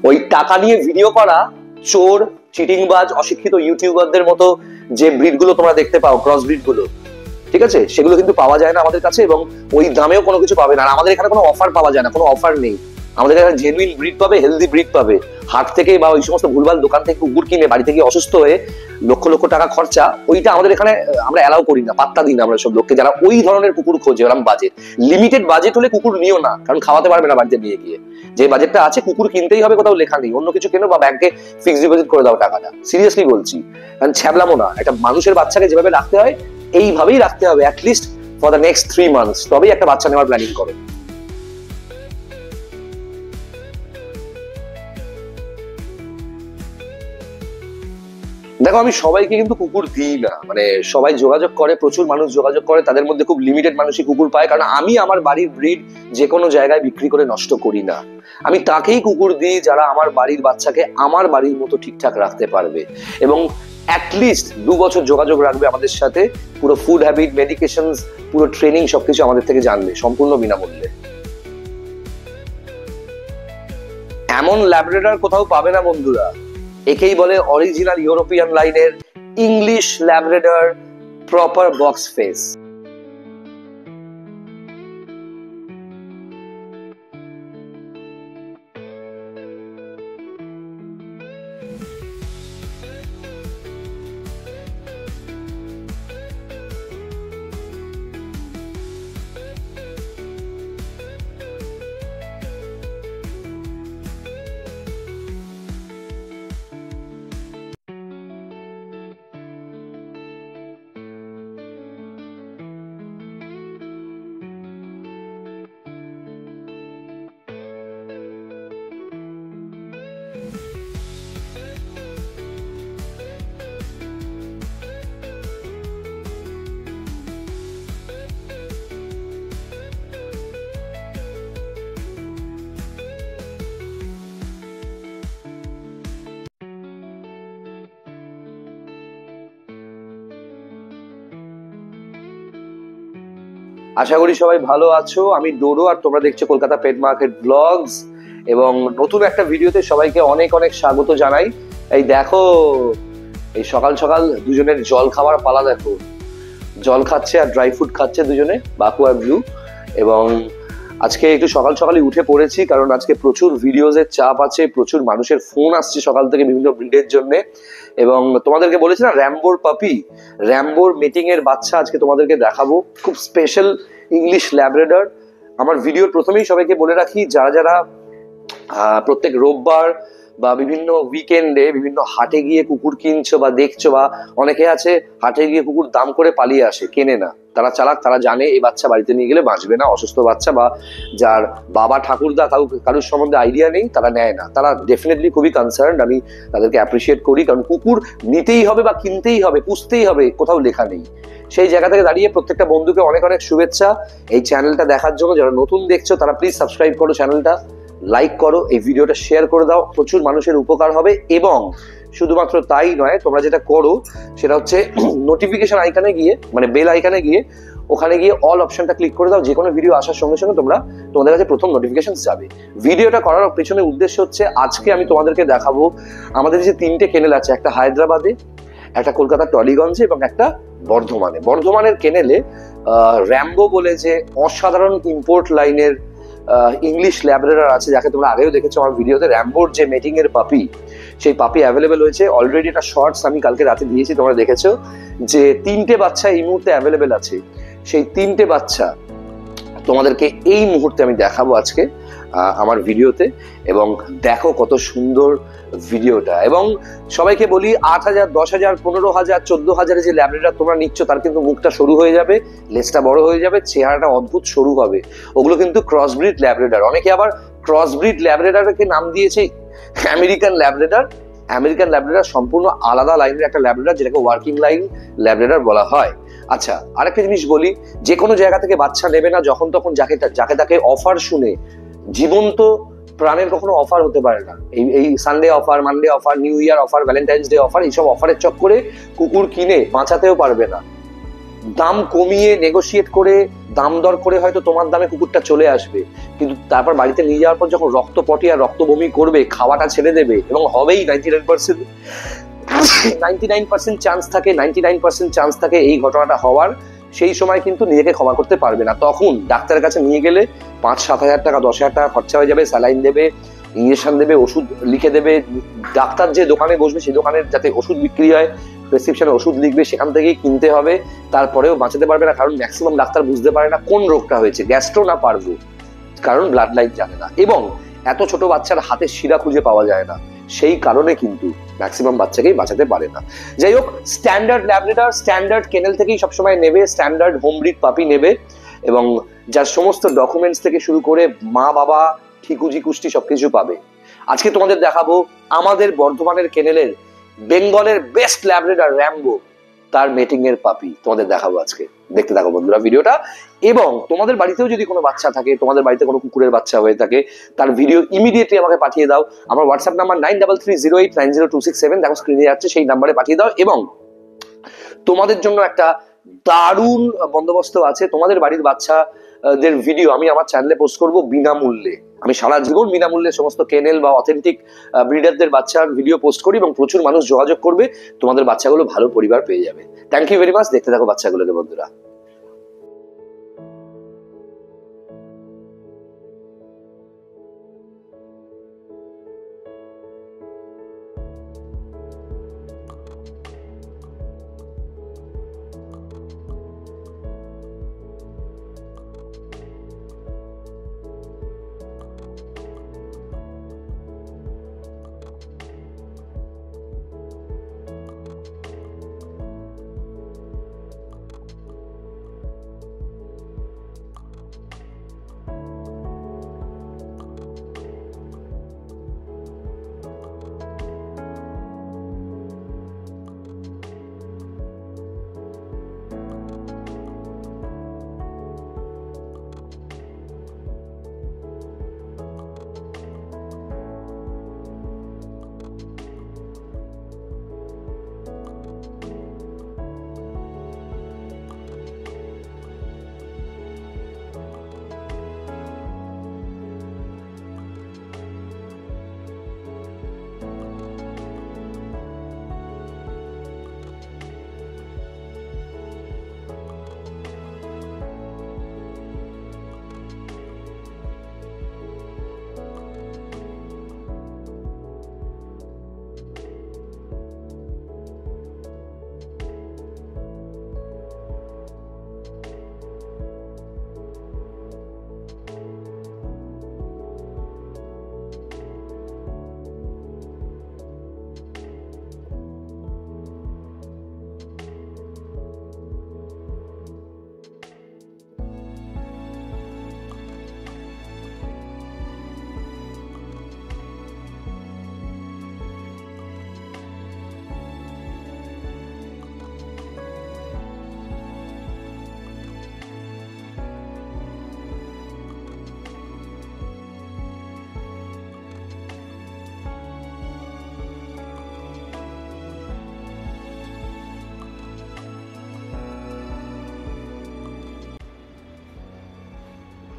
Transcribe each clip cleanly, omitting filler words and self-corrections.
ওই টাকা নিয়ে ভিডিও করা চোর, চিটিংবাজ, অশিক্ষিত ইউটিউবারদের মতো যে ব্রিড গুলো তোমরা দেখতে পাও, ক্রস ব্রিড গুলো, ঠিক আছে, সেগুলো কিন্তু পাওয়া যায় না আমাদের কাছে, এবং ওই দামেও কোনো কিছু পাবে না। আর আমাদের এখানে কোনো অফার পাওয়া যায় না, কোনো অফার নেই। আমাদের এখানে জেনুইন ব্রিড পাবে, হেলদি ব্রিড পাবে। হাট থেকে বা ওই সমস্ত ভুলভাল দোকান থেকে কুকুর কিনে বাড়ি থেকে অসুস্থ হয়ে লক্ষ লক্ষ টাকা খরচা, ওইটা আমাদের এখানে আমরা অ্যালাউ করি না, পাত্তা দিই না আমরা সব লোককে যারা ওই ধরনের কুকুর খোঁজে। ওরকম বাজেট, লিমিটেড বাজেট হলে কুকুর নিও না, কারণ খাওয়াতে পারবে না বাড়িতে নিয়ে গিয়ে। যে বাজেটটা আছে কুকুর কিনতেই হবে, কোথাও লেখা নেই, অন্য কিছু কেনো বা ব্যাংকে ফিক্সড ডিপোজিট করে দাও টাকাটা। সিরিয়াসলি বলছি, কারণ ছ্যাবলামো না। একটা মানুষের বাচ্চাকে যেভাবে রাখতে হয় এইভাবেই রাখতে হবে, at least for the next 3 months, তবেই একটা বাচ্চা নেওয়ার প্ল্যানিং করো। দেখো, আমি সবাইকে কিন্তু কুকুর দিই না, মানে সবাই যোগাযোগ করে, প্রচুর মানুষ যোগাযোগ করে, তাদের মধ্যে খুব লিমিটেড মানুষই কুকুর পায়। কারণ আমি আমার বাড়ির ব্রিড যে কোনো জায়গায় বিক্রি করে নষ্ট করি না। আমি তাকেই কুকুর দিই যারা আমার বাড়ির বাচ্চাকে আমার বাড়ির মতো ঠিকঠাক রাখতে পারবে, এবং অ্যাটলিস্ট 2 বছর যোগাযোগ রাখবে আমাদের সাথে, পুরো ফুড হ্যাবিট, মেডিকেশন, পুরো ট্রেনিং সবকিছু আমাদের থেকে জানবে সম্পূর্ণ বিনামূল্যে। এমন ল্যাব্রাডর কোথাও পাবে না বন্ধুরা। একেই বলে অরিজিনাল ইউরোপিয়ান লাইনের English labrador, proper box face. আশা করি সবাই ভালো আছো। আমি ডোডো, আর তোমরা দেখছো কলকাতা পেট মার্কেট ব্লগস, এবং নতুন একটা ভিডিওতে সবাইকে অনেক অনেক স্বাগত জানাই। এই দেখো, এই সকাল সকাল দুজনের জল খাওয়ার পালা দেখো, জল খাচ্ছে আর ড্রাই ফ্রুট খাচ্ছে দুজনে, বাকু আর ব্লু। এবং আজকে একটু সকাল সকালই উঠে পড়েছি, কারণ আজকে প্রচুর ভিডিওজের চাপ আছে, প্রচুর মানুষের ফোন আসছে সকাল থেকে বিভিন্ন ব্রিডের জন্য। এবং তোমাদেরকে বলেছি না, র্যাম্বোর পাপি, র্যাম্বোর মিটিং এর বাচ্চা আজকে তোমাদেরকে দেখাবো, খুব স্পেশাল ইংলিশ ল্যাব্রাডর। আমার ভিডিওর প্রথমেই সবাইকে বলে রাখি, যারা যারা প্রত্যেক রোববার বা বিভিন্ন উইকেন্ডে বিভিন্ন হাটে গিয়ে কুকুর কিনছো বা দেখছো, বা অনেকে আছে হাটে গিয়ে কুকুর দাম করে পালিয়ে আসে, কেনে না, তারা চালাক, তারা জানে এই বাচ্চা বাড়িতে নিয়ে গেলে বাঁচবে না, অসুস্থ বাচ্চা, বা যার বাবা ঠাকুরদা কারুর সম্বন্ধে আইডিয়া নেই, তারা নেয় না। তারা ডেফিনেটলি খুবই কনসার্ন, আমি তাদেরকে অ্যাপ্রিসিয়েট করি, কারণ কুকুর নিতেই হবে বা কিনতেই হবে, পুষতেই হবে, কোথাও লেখা নেই। সেই জায়গা থেকে দাঁড়িয়ে প্রত্যেকটা বন্ধুকে অনেক অনেক শুভেচ্ছা এই চ্যানেলটা দেখার জন্য। যারা নতুন দেখছো তারা প্লিজ সাবস্ক্রাইব করো চ্যানেলটা, লাইক করো, এই ভিডিওটা শেয়ার করে দাও, প্রচুর মানুষের উপকার হবে। এবং শুধুমাত্র তাই নয়, তোমরা যেটা করো সেটা হচ্ছে নোটিফিকেশন আইকনে গিয়ে, মানে বেল আইকনে গিয়ে, ওখানে গিয়ে অল অপশনটা ক্লিক করে দাও। যে কোনো ভিডিও আসার সঙ্গে সঙ্গে তোমাদের কাছে প্রথম নোটিফিকেশন যাবে। ভিডিওটা করার পেছনে উদ্দেশ্য হচ্ছে, আজকে আমি তোমাদেরকে দেখাবো আমাদের যে 3টে কেনেল আছে, একটা হায়দ্রাবাদে, একটা কলকাতার টলিগঞ্জে, এবং একটা বর্ধমানে। বর্ধমানের কেনেলে র্যাম্বো বলে যে অসাধারণ ইম্পোর্ট লাইনের ইংলিশ ল্যাব্রাডর আছে, যাকে তোমরা আগেও দেখেছো আমার ভিডিওতে। র্যাম্বোর যে মেটিং এর পাপি, সেই পাপি অ্যাভেলেবেল হয়েছে অলরেডি। একটা শর্টস আমি কালকে রাতে দিয়েছি, তোমরা দেখেছো, যে 3টে বাচ্চা এই মুহূর্তে অ্যাভেলেবেল আছে। সেই 3টে বাচ্চা তোমাদেরকে এই মুহূর্তে আমি দেখাবো আজকে আমার ভিডিওতে, এবং দেখো কত সুন্দর ভিডিওটা। এবং সবাইকে বলি, 8,000, 10,000, 15,000, 14,000 যে ল্যাব্রাডর তোমরা নিচ্ছ, তার কিন্তু মুখটা সরু হয়ে যাবে, লেজটা বড় হয়ে যাবে, চেহারাটা অদ্ভুত সরু হবে। ওগুলো কিন্তু ক্রসব্রিড ল্যাব্রাডর। অনেকে আবার ক্রসব্রিড ল্যাব্রাডরকে নাম দিয়েছে আমেরিকান ল্যাব্রাডর। আমেরিকান ল্যাব্রাডর সম্পূর্ণ আলাদা লাইনের একটা ল্যাব্রাডর, যেটাকে ওয়ার্কিং লাইন ল্যাব্রাডর বলা হয়। আচ্ছা, আরেকটা জিনিস বলি, যে কোনো জায়গা থেকে বাচ্চা নেবে না যখন তখন যাকে তাকে অফার শুনে। জীবন্ত প্রাণের কখনো অফার হতে পারে না। এই Sunday offer, Monday offer, new year offer, Valentine's day offer, এইসব অফারের চক্করে কুকুর কিনে বাঁচাতেও পারবে না। দাম কমিয়ে নেগোশিয়েট করে দাম দর করে হয়তো তোমার দামে কুকুরটা চলে আসবে, কিন্তু তারপর বাড়িতে নিয়ে যাওয়ার পর যখন রক্ত পটি আর রক্ত বমি করবে, খাওয়াটা ছেড়ে দেবে, এবং হবেই 99% চান্স থাকে, 99% চান্স থাকে এই ঘটনাটা হওয়ার। সেই সময় কিন্তু নিজেকে ক্ষমা করতে পারবে না। তখন ডাক্তারের কাছে নিয়ে গেলে 5-7 হাজার টাকা 10 হাজার টাকা খরচা হয়ে যাবে, স্যালাইন দেবে, ইঞ্জেকশন দেবে, ওষুধ লিখে দেবে, ডাক্তার যে দোকানে বসবে সেই দোকানের যাতে ওষুধ বিক্রি হয় প্রেসক্রিপশনে ওষুধ লিখবে, সেখান থেকেই কিনতে হবে, তারপরেও বাঁচাতে পারবে না। কারণ ম্যাক্সিমাম ডাক্তার বুঝতে পারে না কোন রোগটা হয়েছে, গ্যাস্ট্রো না পারবো, কারণ ব্লাড লাইন জানে না, এবং এত ছোট বাচ্চার হাতে শিরা খুঁজে পাওয়া যায় না, সেই কারণে কিন্তু ম্যাক্সিমাম বাচ্চাকেই বাঁচাতে পারে না। যাই হোক, স্ট্যান্ডার্ড ল্যাব্রেডর স্ট্যান্ডার্ড কেনেল থেকেই সবসময় নেবে, স্ট্যান্ডার্ড হোম ব্রিড পাপি নেবে, এবং যার সমস্ত ডকুমেন্টস থেকে শুরু করে মা বাবা ঠিকুজি কুষ্টি সবকিছু পাবে। আজকে তোমাদের দেখাবো আমাদের বর্ধমানের কেনেলের বেঙ্গলের বেস্ট ল্যাব্রেডর র্যাম্বো, তার মেটিং এর পাপি তোমাদের দেখাবো আজকে। দেখতে থাকো বন্ধুরা ভিডিওটা, এবং তোমাদের বাড়িতেও যদি কোনো বাচ্চা থাকে, তোমাদের বাড়িতে কোনো কুকুরের বাচ্চা হয়ে থাকে, তার ভিডিও ইমিডিয়েটলি আমাকে পাঠিয়ে দাও। আমার হোয়াটসঅ্যাপ নাম্বার 9330890267, দেখো স্ক্রিনে যাচ্ছে, সেই নাম্বারে পাঠিয়ে দাও। এবং তোমাদের জন্য একটা দারুণ বন্দোবস্ত আছে, তোমাদের বাড়ির বাচ্চাদের ভিডিও আমি আমার চ্যানেলে পোস্ট করব বিনামূল্যে। আমি সারা জীবন বিনামূল্যে সমস্ত কেনেল বা অথেন্টিক ব্রিডারদের বাচ্চার ভিডিও পোস্ট করি, এবং প্রচুর মানুষ যোগাযোগ করবে, তোমাদের বাচ্চাগুলো ভালো পরিবার পেয়ে যাবে। Thank you very much. দেখতে থাকো বাচ্চাগুলোকে বন্ধুরা।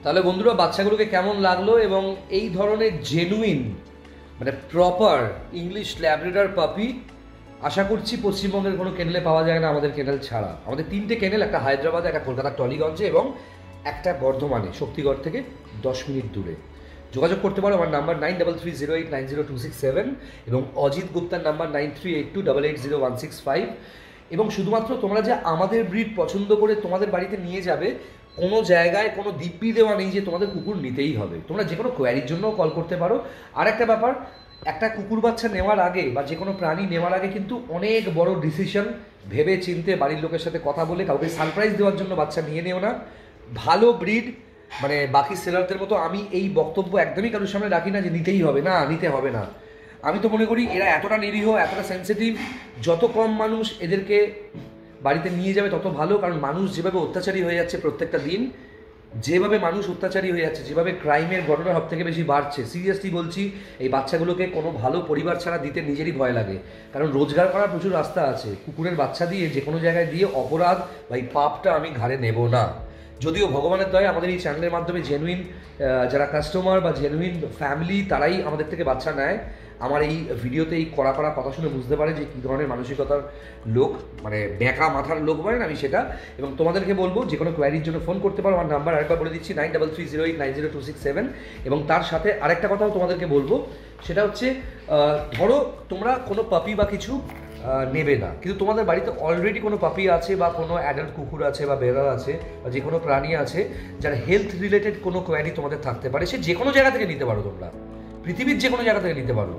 তাহলে বন্ধুরা বাচ্চাগুলোকে কেমন লাগলো, এবং এই ধরনের জেনুইন মানে প্রপার ইংলিশ ল্যাব্রেডর পাপি আশা করছি পশ্চিমবঙ্গের কোনো কেনেলে পাওয়া যায় না আমাদের কেনেল ছাড়া। আমাদের 3টে কেনেল, একটা হায়দ্রাবাদে, একটা কলকাতার টলিগঞ্জে, এবং একটা বর্ধমানে শক্তিগড় থেকে 10 মিনিট দূরে। যোগাযোগ করতে পারো আমার নাম্বার 9330890267, এবং অজিত গুপ্তার নাম্বার 9382880165। এবং শুধুমাত্র তোমরা যে আমাদের ব্রিড পছন্দ করে তোমাদের বাড়িতে নিয়ে যাবে, কোনো জায়গায় কোনো দিব্যি দেওয়া নেই যে তোমাদের কুকুর নিতেই হবে। তোমরা যে কোনো কোয়ারির জন্য কল করতে পারো। আর একটা ব্যাপার, একটা কুকুর বাচ্চা নেওয়ার আগে বা যে কোনো প্রাণী নেওয়ার আগে কিন্তু অনেক বড় ডিসিশন ভেবে চিনতে বাড়ির লোকের সাথে কথা বলে, কাউকে সারপ্রাইজ দেওয়ার জন্য বাচ্চা নিয়ে নিও না। ভালো ব্রিড মানে বাকি সেলারদের মতো আমি এই বক্তব্য একদমই কারোর সামনে রাখি না যে নিতেই হবে, না নিতে হবে না। আমি তো মনে করি এরা এতটা নিরীহ, এতটা সেন্সিটিভ, যত কম মানুষ এদেরকে বাড়িতে নিয়ে যাবে তত ভালো। কারণ মানুষ যেভাবে অত্যাচারী হয়ে যাচ্ছে প্রত্যেকটা দিন, যেভাবে মানুষ অত্যাচারী হয়ে যাচ্ছে, যেভাবে ক্রাইমের ঘটনা সব থেকে বেশি বাড়ছে, সিরিয়াসলি বলছি এই বাচ্চাগুলোকে কোনো ভালো পরিবার ছাড়া দিতে নিজেরই ভয় লাগে। কারণ রোজগার করার প্রচুর রাস্তা আছে, কুকুরের বাচ্চা দিয়ে যে কোনো জায়গায় দিয়ে অপরাধ বা এই পাপটা আমি ঘাড়ে নেব না। যদিও ভগবানের দয়ায় আমাদের এই চ্যানেলের মাধ্যমে জেনুইন যারা কাস্টমার বা জেনুইন ফ্যামিলি তারাই আমাদের থেকে বাচ্চা নেয়। আমার এই ভিডিওতে এই কড়া কড়া কথা শুনে বুঝতে পারে যে কী ধরনের মানসিকতার লোক, মানে বেঁকা মাথার লোক বলেন আমি সেটা। এবং তোমাদেরকে বলবো যে কোনো কোয়ারির জন্য ফোন করতে পারো। আমার নাম্বার আরেকবার বলে দিচ্ছি 9330890267। এবং তার সাথে আরেকটা কথাও তোমাদেরকে বলবো, সেটা হচ্ছে ধরো তোমরা কোনো পাপি বা কিছু নেবে না, কিন্তু তোমাদের বাড়িতে অলরেডি কোনো পাপি আছে বা কোনো অ্যাডাল্ট কুকুর আছে বা বেড়াল আছে বা যে কোনো প্রাণী আছে যার হেলথ রিলেটেড কোনো কোয়ারি তোমাদের থাকতে পারে, সে যে কোনো জায়গা থেকে নিতে পারো, তোমরা পৃথিবীর যে কোনো জায়গা থেকে নিতে পারো।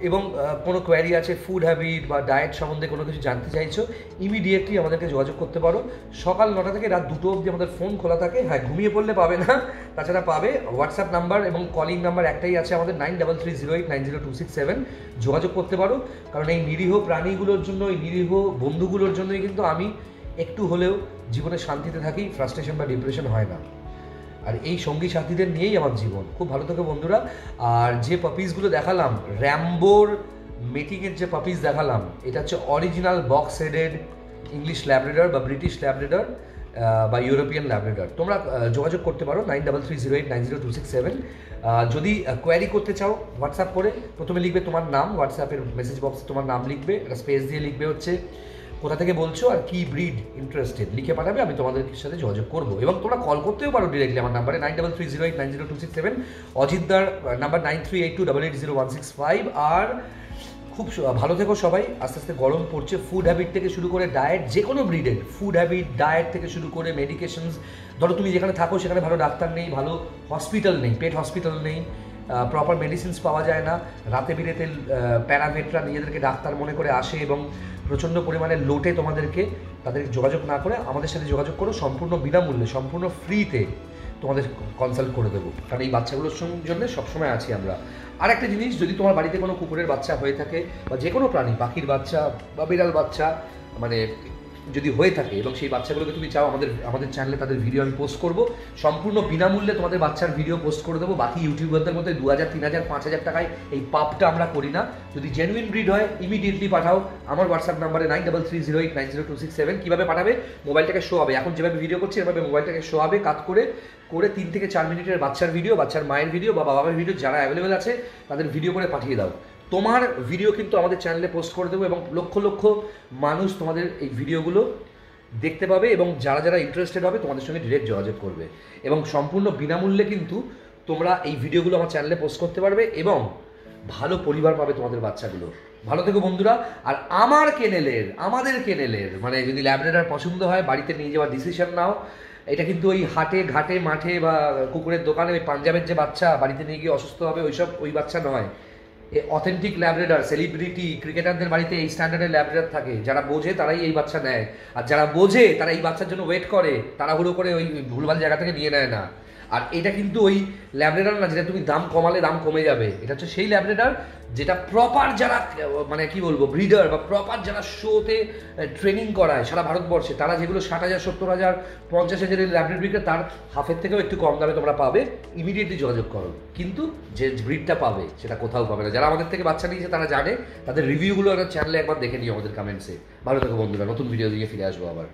এবং কোনো কোয়ারি আছে ফুড হ্যাবিট বা ডায়েট সম্বন্ধে কোনো কিছু জানতে চাইছো, ইমিডিয়েটলি আমাদেরকে যোগাযোগ করতে পারো। সকাল 9টা থেকে রাত 2টো অবধি আমাদের ফোন খোলা থাকে। হ্যাঁ, ঘুমিয়ে পড়লে পাবে না, তাছাড়া পাবে। হোয়াটসঅ্যাপ নাম্বার এবং কলিং নাম্বার একটাই আছে আমাদের, 9330890267। যোগাযোগ করতে পারো। কারণ এই নিরীহ প্রাণীগুলোর জন্য, এই নিরীহ বন্ধুগুলোর জন্যই কিন্তু আমি একটু হলেও জীবনে শান্তিতে থাকি, ফ্রাস্ট্রেশন বা ডিপ্রেশন হয় না। আর এই সঙ্গী সাথীদের নিয়েই আমার জীবন। খুব ভালো থেকো বন্ধুরা। আর যে পাপিসগুলো দেখালাম, র্যাম্বোর মেটিংয়ের যে পাপিস দেখালাম, এটা হচ্ছে original box headed English Labrador বা ব্রিটিশ ল্যাব্রাডর বা ইউরোপিয়ান ল্যাব্রাডর। তোমরা যোগাযোগ করতে পারো 9330890267। যদি কোয়ারি করতে চাও হোয়াটসঅ্যাপ করে প্রথমে লিখবে তোমার নাম, হোয়াটসঅ্যাপের মেসেজ বক্সে তোমার নাম লিখবে, একটা স্পেস দিয়ে লিখবে হচ্ছে কোথা থেকে বলছো আর কি ব্রিড ইন্টারেস্টেড, লিখে পাঠাবে, আমি তোমাদের সাথে যোগাযোগ করবো। এবং তোমরা কল করতেও পারো ডিরেক্টলি আমার নাম্বারে 9330890267। অজিতদার নাম্বার 9382880165। আর খুব ভালো থেকো সবাই। আস্তে আস্তে গরম পড়ছে, ফুড হ্যাবিট থেকে শুরু করে ডায়েট, যে কোনো ব্রিডের ফুড হ্যাবিট, ডায়েট থেকে শুরু করে মেডিকেশনস, ধরো তুমি যেখানে থাকো সেখানে ভালো ডাক্তার নেই, ভালো হসপিটাল নেই, পেট হসপিটাল নেই, প্রপার মেডিসিনস পাওয়া যায় না, রাতে বিরেতে প্যারামেটরা নিজেদেরকে ডাক্তার মনে করে আসে এবং প্রচণ্ড পরিমাণে লোটে তোমাদেরকে, তাদের যোগাযোগ না করে আমাদের সাথে যোগাযোগ করো, সম্পূর্ণ বিনামূল্যে, সম্পূর্ণ ফ্রিতে তোমাদের কনসাল্ট করে দেবো। কারণ এই বাচ্চাগুলোর জন্য সবসময় আছি আমরা। আর একটা জিনিস, যদি তোমার বাড়িতে কোনো কুকুরের বাচ্চা হয়ে থাকে বা যে কোনো প্রাণী, পাখির বাচ্চা বা বিড়াল বাচ্চা মানে যদি হয়ে থাকে এবং সেই বাচ্চাগুলোকে তুমি চাও আমাদের চ্যানেলে তাদের ভিডিও আমি পোস্ট করব, সম্পূর্ণ বিনামূল্যে তোমাদের বাচ্চার ভিডিও পোস্ট করে দেবো। বাকি ইউটিউবারদের মধ্যে 2000, 3000, 5000 টাকায় এই পাপটা আমরা করি না। যদি জেনুইন ব্রিড হয় ইমিডিয়েটলি পাঠাও আমার হোয়াটসঅ্যাপ নাম্বারে 9330890267। কীভাবে পাঠাবে? মোবাইলটাকে শো হবে, এখন যেভাবে ভিডিও করছি এভাবে মোবাইলটাকে শো হবে, কাট করে 3 থেকে 4 মিনিটের বাচ্চার ভিডিও, বাচ্চার মায়ের ভিডিও বা বাবার ভিডিও, যারা অ্যাভেলেবেল আছে তাদের ভিডিও করে পাঠিয়ে দাও। তোমার ভিডিও কিন্তু আমাদের চ্যানেলে পোস্ট করে দেবো এবং লক্ষ লক্ষ মানুষ তোমাদের এই ভিডিওগুলো দেখতে পাবে এবং যারা যারা ইন্টারেস্টেড হবে তোমাদের সঙ্গে ডিরেক্ট যোগাযোগ করবে। এবং সম্পূর্ণ বিনামূল্যে কিন্তু তোমরা এই ভিডিওগুলো আমার চ্যানেলে পোস্ট করতে পারবে এবং ভালো পরিবার পাবে তোমাদের বাচ্চাগুলো। ভালো থেকো বন্ধুরা। আর আমাদের কেনেলের মানে যদি ল্যাব্রাডর পছন্দ হয় বাড়িতে নিয়ে যাওয়ার ডিসিশন নাও। এটা কিন্তু ওই হাটে ঘাটে মাঠে বা কুকুরের দোকানে ওই পাঞ্জাবের যে বাচ্চা বাড়িতে নিয়ে গিয়ে অসুস্থ হবে ওই বাচ্চা নয়। অথেন্টিক ল্যাব্রাডর, সেলিব্রিটি ক্রিকেটারদের বাড়িতে এই স্ট্যান্ডার্ডের ল্যাব্রাডর থাকে। যারা বোঝে তারাই এই বাচ্চা নেয়, আর যারা বোঝে তারা এই বাচ্চার জন্য ওয়েট করে, তাড়াহুড়ো করে ওই ভুলভাল জায়গা থেকে নিয়ে নেয় না। আর এটা কিন্তু ওই ল্যাব্রাডর না যেটা তুমি দাম কমালে দাম কমে যাবে। এটা হচ্ছে সেই ল্যাব্রাডর যেটা প্রপার যারা মানে কি বলবো ব্রিডার বা প্রপার যারা শোতে ট্রেনিং করায় সারা ভারতবর্ষে, তারা যেগুলো 60,000, 70,000, 50,000 ল্যাব্রাডর ব্রিডটা তার হাফের থেকেও একটু কম দামে তোমরা পাবে। ইমিডিয়েটলি যোগাযোগ করো। কিন্তু যে ব্রিডটা পাবে সেটা কোথাও পাবে না। যারা আমাদের থেকে বাচ্চা নিয়েছে তারা জানে, তাদের রিভিউগুলো আমার চ্যানেলে একবার দেখে নিও আমাদের কমেন্টসে। ভালো থেকো বন্ধুরা, নতুন ভিডিও দিয়ে ফিরে আসবো আবার।